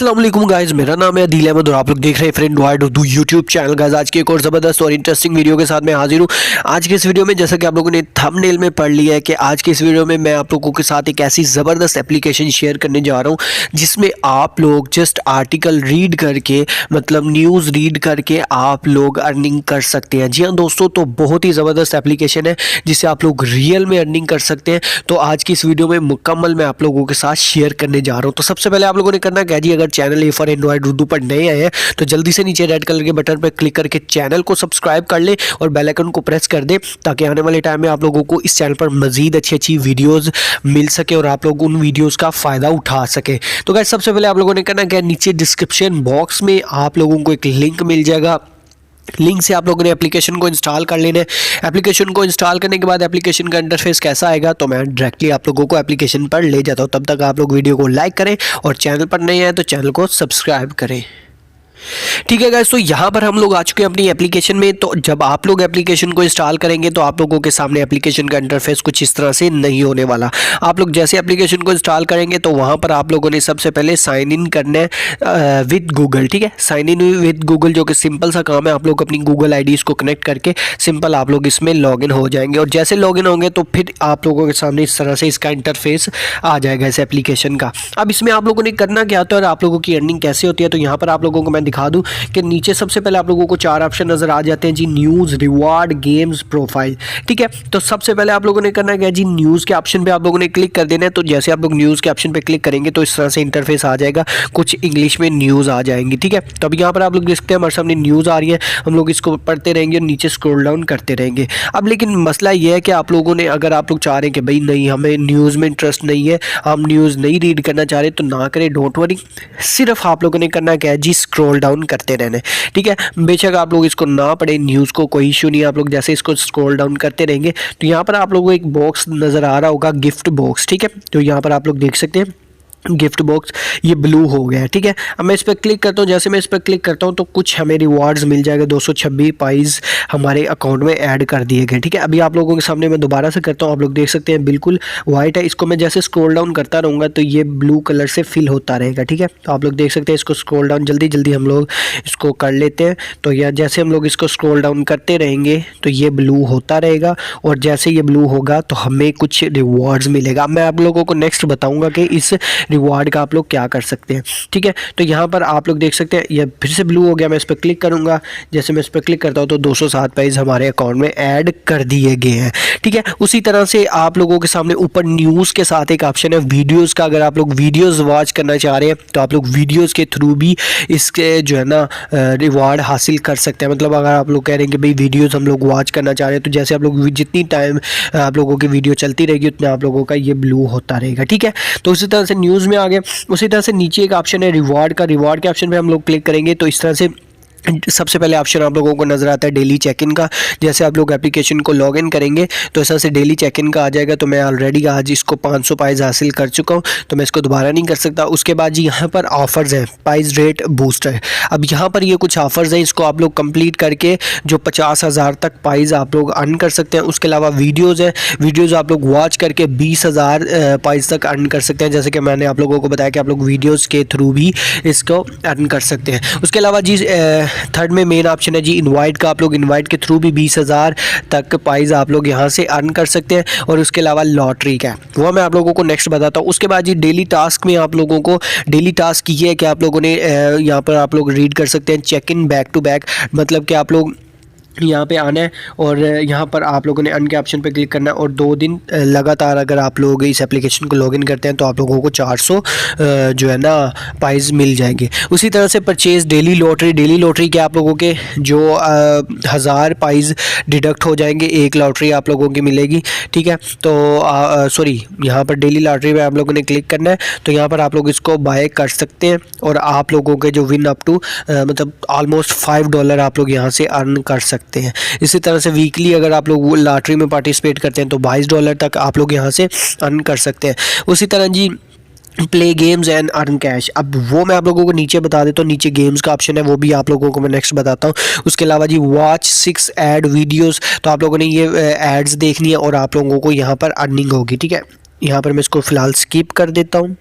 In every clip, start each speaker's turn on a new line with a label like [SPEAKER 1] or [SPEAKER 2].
[SPEAKER 1] अस्सलाम वालेकुम गाइस, मेरा नाम है अदील अहमद और आप लोग देख रहे हैं Hindi-Urdu यूट्यूब चैनल। गाइस आज की एक और ज़बरदस्त और इंटरेस्टिंग वीडियो के साथ मैं हाजिर हूँ। आज के इस वीडियो में जैसा कि आप लोगों ने थंबनेल में पढ़ लिया है कि आज के इस वीडियो में मैं आप लोगों के साथ एक ऐसी ज़बरदस्त एप्लीकेशन शेयर करने जा रहा हूँ जिसमें आप लोग जस्ट आर्टिकल रीड करके, मतलब न्यूज़ रीड करके आप लोग अर्निंग कर सकते हैं। जी हाँ दोस्तों, तो बहुत ही ज़बरदस्त एप्लीकेशन है जिससे आप लोग रियल में अर्निंग कर सकते हैं। तो आज की इस वीडियो में मुकम्मल मैं आप लोगों के साथ शेयर करने जा रहा हूँ। तो सबसे पहले आप लोगों ने करना क्या जी, अगर चैनल फॉर एंड्रॉइड उर्दू पर नए आए हैं तो जल्दी से नीचे रेड कलर के बटन पर क्लिक करके चैनल को सब्सक्राइब कर ले और बेल आइकन को प्रेस कर दे ताकि आने वाले टाइम में आप लोगों को इस चैनल पर मजीद अच्छी अच्छी वीडियोस मिल सके और आप लोग उन वीडियोस का फ़ायदा उठा सके। तो गाइस सबसे पहले आप लोगों ने करना क्या, नीचे डिस्क्रिप्शन बॉक्स में आप लोगों को एक लिंक मिल जाएगा। लिंक से आप लोगों ने एप्लीकेशन को इंस्टॉल कर लेना है। एप्लीकेशन को इंस्टॉल करने के बाद एप्लीकेशन का इंटरफेस कैसा आएगा तो मैं डायरेक्टली आप लोगों को एप्लीकेशन पर ले जाता हूँ। तब तक आप लोग वीडियो को लाइक करें और चैनल पर नए आए तो चैनल को सब्सक्राइब करें। ठीक है गाइस, तो यहाँ पर हम लोग आ चुके हैं अपनी एप्लीकेशन में। तो जब आप लोग एप्लीकेशन को इंस्टॉल करेंगे तो आप लोगों के सामने एप्लीकेशन का इंटरफेस कुछ इस तरह से नहीं होने वाला। आप लोग जैसे एप्लीकेशन को इंस्टॉल करेंगे तो वहाँ पर आप लोगों ने सबसे पहले साइन इन करना है विद गूगल। ठीक है, साइन इन विद गूगल जो कि सिंपल सा काम है। आप लोग अपनी गूगल आई को कनेक्ट करके सिंपल आप लोग इसमें लॉगिन हो जाएंगे और जैसे लॉगिन होंगे तो फिर आप लोगों के सामने इस तरह से इसका इंटरफेस आ जाएगा इस एप्लीकेशन का। अब इसमें आप लोगों ने करना क्या होता है और आप लोगों की अर्निंग कैसे होती है तो यहाँ पर आप लोगों को मैं दिखा दूँ कि नीचे सबसे पहले आप लोगों को 4 ऑप्शन नजर आ जाते हैं जी, न्यूज़, रिवार्ड, गेम्स, प्रोफाइल। ठीक है, तो सबसे पहले आप लोगों ने करना क्या जी, न्यूज़ के ऑप्शन पे आप लोगों ने क्लिक कर देना है। तो जैसे आप लोग न्यूज़ के ऑप्शन पे क्लिक करेंगे तो इस तरह से इंटरफेस आ जाएगा, कुछ इंग्लिश में न्यूज़ आ जाएंगी। ठीक है, तो अब यहाँ पर आप लोग देखते हैं हमारे सामने न्यूज़ आ रही है, हम लोग इसको पढ़ते रहेंगे और नीचे स्क्रॉल डाउन करते रहेंगे। अब लेकिन मसला ये है कि आप लोगों ने, अगर आप लोग चाह रहे हैं कि भाई नहीं हमें न्यूज़ में इंटरेस्ट नहीं है, हम न्यूज़ नहीं रीड करना चाह रहे तो ना करें, डोंट वरी। सिर्फ आप लोगों ने करना क्या है जी, स्क्रॉल डाउन करते रहना है। ठीक है, बेशक आप लोग इसको ना पढ़े न्यूज़ को, कोई इशू नहीं है। आप लोग जैसे इसको स्क्रॉल डाउन करते रहेंगे तो यहाँ पर आप लोगों को एक बॉक्स नज़र आ रहा होगा, गिफ्ट बॉक्स। ठीक है, तो यहाँ पर आप लोग देख सकते हैं गिफ्ट बॉक्स ये ब्लू हो गया है। ठीक है, अब मैं इस पर क्लिक करता हूँ। जैसे मैं इस पर क्लिक करता हूँ तो कुछ हमें रिवार्ड्स मिल जाएगा, 226 पाइज हमारे अकाउंट में ऐड कर दिए गए। ठीक है, अभी आप लोगों के सामने मैं दोबारा से करता हूँ, आप लोग देख सकते हैं बिल्कुल वाइट है। इसको मैं जैसे स्क्रॉल डाउन करता रहूँगा तो ये ब्लू कलर से फिल होता रहेगा। ठीक है, तो आप लोग देख सकते हैं इसको स्क्रॉल डाउन जल्दी जल्दी हम लोग इसको कर लेते हैं। तो यह जैसे हम लोग इसको स्क्रॉल डाउन करते रहेंगे तो ये ब्लू होता रहेगा और जैसे ये ब्लू होगा तो हमें कुछ रिवॉर्ड्स मिलेगा। मैं आप लोगों को नेक्स्ट बताऊँगा कि इस रिवार्ड का आप लोग क्या कर सकते हैं। ठीक है, तो यहाँ पर आप लोग देख सकते हैं ये फिर से ब्लू हो गया। मैं इस पर क्लिक करूँगा, जैसे मैं इस पर क्लिक करता हूँ तो 207 पाइज हमारे अकाउंट में ऐड कर दिए गए हैं। ठीक है, उसी तरह से आप लोगों के सामने ऊपर न्यूज़ के साथ एक ऑप्शन है वीडियोज़ का। अगर आप लोग वीडियोज़ वॉच करना चाह रहे हैं तो आप लोग वीडियोज़ के थ्रू भी इसके जो है ना रिवार्ड हासिल कर सकते हैं। मतलब अगर आप लोग कह रहे हैं कि भाई वीडियोज़ हम लोग वॉच करना चाह रहे हैं तो जैसे आप लोग जितनी टाइम आप लोगों की वीडियो चलती रहेगी उतना आप लोगों का ये ब्लू होता रहेगा। ठीक है, तो उसी तरह से न्यूज़ में आ गए। उसी तरह से नीचे एक ऑप्शन है रिवार्ड का। रिवार्ड के ऑप्शन पे हम लोग क्लिक करेंगे तो इस तरह से सबसे पहले ऑप्शन आप लोगों को नज़र आता है डेली चेक इन का। जैसे आप लोग एप्लीकेशन को लॉग इन करेंगे तो इस तरह से डेली चेक इन का आ जाएगा। तो मैं ऑलरेडी आज इसको 500 पाइज हासिल कर चुका हूँ तो मैं इसको दोबारा नहीं कर सकता। उसके बाद जी यहाँ पर ऑफ़र्स हैं, पाइज रेट बूस्टर। अब यहाँ पर ये कुछ ऑफ़र्स हैं, इसको आप लोग कंप्लीट करके जो 50,000 तक पाइज आप लोग अर्न कर सकते हैं। उसके अलावा वीडियोज़ है, वीडियोज़ आप लोग वॉच करके 20,000 पाइज तक अर्न कर सकते हैं। जैसे कि मैंने आप लोगों को बताया कि आप लोग वीडियोज़ के थ्रू भी इसको अर्न कर सकते हैं। उसके अलावा जी थर्ड में मेन ऑप्शन है जी इनवाइट का। आप लोग इनवाइट के थ्रू भी 20,000 तक पाइज आप लोग यहाँ से अर्न कर सकते हैं। और उसके अलावा लॉटरी का वो मैं आप लोगों को नेक्स्ट बताता हूँ। उसके बाद जी डेली टास्क में आप लोगों को डेली टास्क ये है कि आप लोगों ने यहाँ पर आप लोग रीड कर सकते हैं check in back to back. मतलब कि आप लोग यहाँ पे आना है और यहाँ पर आप लोगों ने अर्न के ऑप्शन पे क्लिक करना है और 2 दिन लगातार अगर आप लोग इस एप्लीकेशन को लॉगिन करते हैं तो आप लोगों को 400 जो है ना पाइज मिल जाएंगे। उसी तरह से purchase daily lottery. Daily lottery के आप लोगों के जो 1000 पाइज डिडक्ट हो जाएंगे, एक लॉटरी आप लोगों की मिलेगी। ठीक है, तो सॉरी यहाँ पर डेली लॉटरी में आप लोगों ने क्लिक करना है तो यहाँ पर आप लोग इसको बाय कर सकते हैं और आप लोगों के जो विन अप टू मतलब ऑलमोस्ट $5 आप लोग यहाँ से अर्न कर सकते हैं। इसी तरह से वीकली अगर आप लोग लॉटरी में पार्टिसिपेट करते हैं तो $22 तक आप लोग यहाँ से अर्न कर सकते हैं। उसी तरह G play games and earn cash, अब वो मैं आप लोगों को नीचे बता देता हूँ। नीचे गेम्स का ऑप्शन है, वो भी आप लोगों को मैं नेक्स्ट बताता हूँ। उसके अलावा जी वॉच 6 ऐड वीडियोस, तो आप लोगों ने ये एड्स देखनी है और आप लोगों को यहाँ पर अर्निंग होगी। ठीक है, यहाँ पर मैं इसको फ़िलहाल स्किप कर देता हूँ।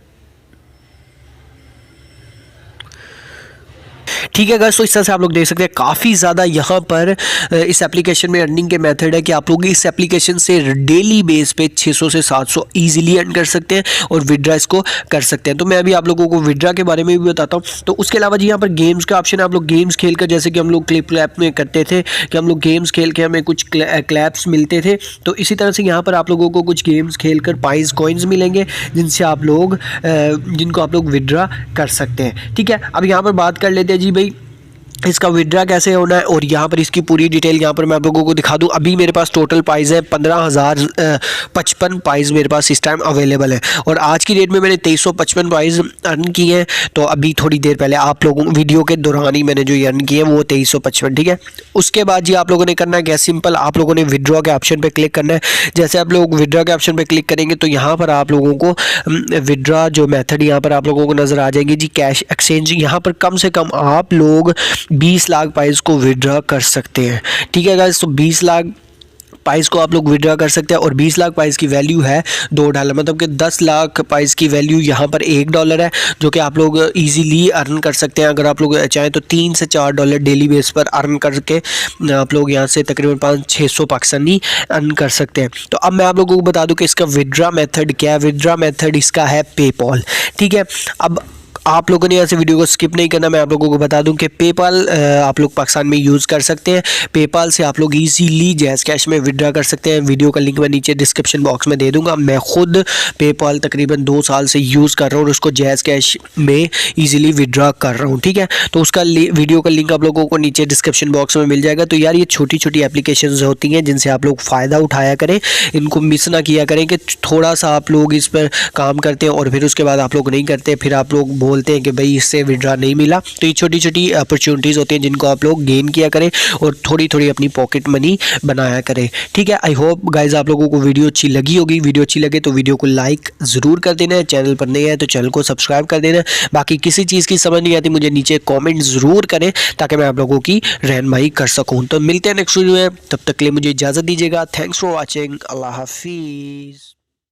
[SPEAKER 1] ठीक है गाइस, तो इस तरह से आप लोग देख सकते हैं काफ़ी ज़्यादा यहाँ पर इस एप्लीकेशन में अर्निंग के मेथड है कि आप लोग इस एप्लीकेशन से डेली बेस पे 600 से 700 इजीली अर्न कर सकते हैं और विड्रा इसको कर सकते हैं। तो मैं अभी आप लोगों को विड्रा के बारे में भी बताता हूँ। तो उसके अलावा जी यहाँ पर गेम्स का ऑप्शन है। आप लोग गेम्स खेल कर, जैसे कि हम लोग क्लिप क्लैप में करते थे कि हम लोग गेम्स खेल के हमें कुछ क्लैप्स मिलते थे, तो इसी तरह से यहाँ पर आप लोगों को कुछ गेम्स खेल कर पाइज कॉइन्स मिलेंगे जिनसे आप लोग जिनको आप लोग विड्रा कर सकते हैं। ठीक है, अब यहाँ पर बात कर लेते हैं जी भाई इसका विड्रा कैसे होना है, और यहाँ पर इसकी पूरी डिटेल यहाँ पर मैं आप लोगों को दिखा दूँ। अभी मेरे पास टोटल प्राइस है 15,055 प्राइस मेरे पास इस टाइम अवेलेबल है, और आज की डेट में मैंने 2355 प्राइस अर्न किए हैं। तो अभी थोड़ी देर पहले आप लोगों वीडियो के दौरान ही मैंने जो ये अर्न किए हैं वो 2355। ठीक है, उसके बाद जी आप लोगों ने करना है क्या, सिंपल आप लोगों ने विड्रॉ के ऑप्शन पर क्लिक करना है। जैसे आप लोग विड्रॉ के ऑप्शन पर क्लिक करेंगे तो यहाँ पर आप लोगों को विड्रॉ जो मेथड यहाँ पर आप लोगों को नज़र आ जाएंगे जी, कैश एक्सचेंज। यहाँ पर कम से कम आप लोग 20 लाख प्राइस को विड्रॉ कर सकते हैं। ठीक है गाइस, तो 20 लाख प्राइस को आप लोग विड्रॉ कर सकते हैं, और 20 लाख प्राइस की वैल्यू है $2, मतलब कि 10 लाख प्राइस की वैल्यू यहाँ पर $1 है, जो कि आप लोग इजीली अर्न कर सकते हैं। अगर आप लोग चाहें तो $3 से $4 डेली बेस पर अर्न करके आप लोग यहाँ से तकरीबन 500-600 पाकिस्तानी अर्न कर सकते हैं। तो अब मैं आप लोगों को बता दूं कि इसका विड्रॉ मेथड क्या है। विड्रॉ मेथड इसका है पेपॉल। ठीक है, अब आप लोगों ने यहाँ से वीडियो को स्किप नहीं करना। मैं आप लोगों को बता दूं कि पेपाल आप लोग पाकिस्तान में यूज़ कर सकते हैं। पेपाल से आप लोग इजीली जैज़ कैश में विड्रा कर सकते हैं। वीडियो का लिंक मैं नीचे डिस्क्रिप्शन बॉक्स में दे दूंगा। मैं खुद पेपाल तकरीबन 2 साल से यूज़ कर रहा हूँ और उसको जैज़ कैश में इजीली विड्रा कर रहा हूँ। ठीक है, तो उसका वीडियो का लिंक आप लोगों को नीचे डिस्क्रिप्शन बॉक्स में मिल जाएगा। तो यार ये छोटी छोटी एप्लीकेशंस होती हैं जिनसे आप लोग फ़ायदा उठाया करें, इनको मिस ना किया करें कि थोड़ा सा आप लोग इस पर काम करते हैं और फिर उसके बाद आप लोग नहीं करते, फिर आप लोग बोलते हैं कि भाई इससे विड्रा नहीं मिला। तो ये छोटी छोटी अपॉर्चुनिटीज़ होती हैं जिनको आप लोग गेन किया करें और थोड़ी थोड़ी अपनी पॉकेट मनी बनाया करें। ठीक है, आई होप गाइज आप लोगों को वीडियो अच्छी लगी होगी। वीडियो अच्छी लगे तो वीडियो को लाइक ज़रूर कर देना है, चैनल पर नए हैं तो चैनल को सब्सक्राइब कर देना। बाकी किसी चीज़ की समझ नहीं आती मुझे नीचे कॉमेंट ज़रूर करें ताकि मैं आप लोगों की रहनुमाई कर सकूँ। तो मिलते हैं नेक्स्ट वीडियो में, तब तक के लिए मुझे इजाज़त दीजिएगा। Thanks for watching. अल्लाह हाफिज़।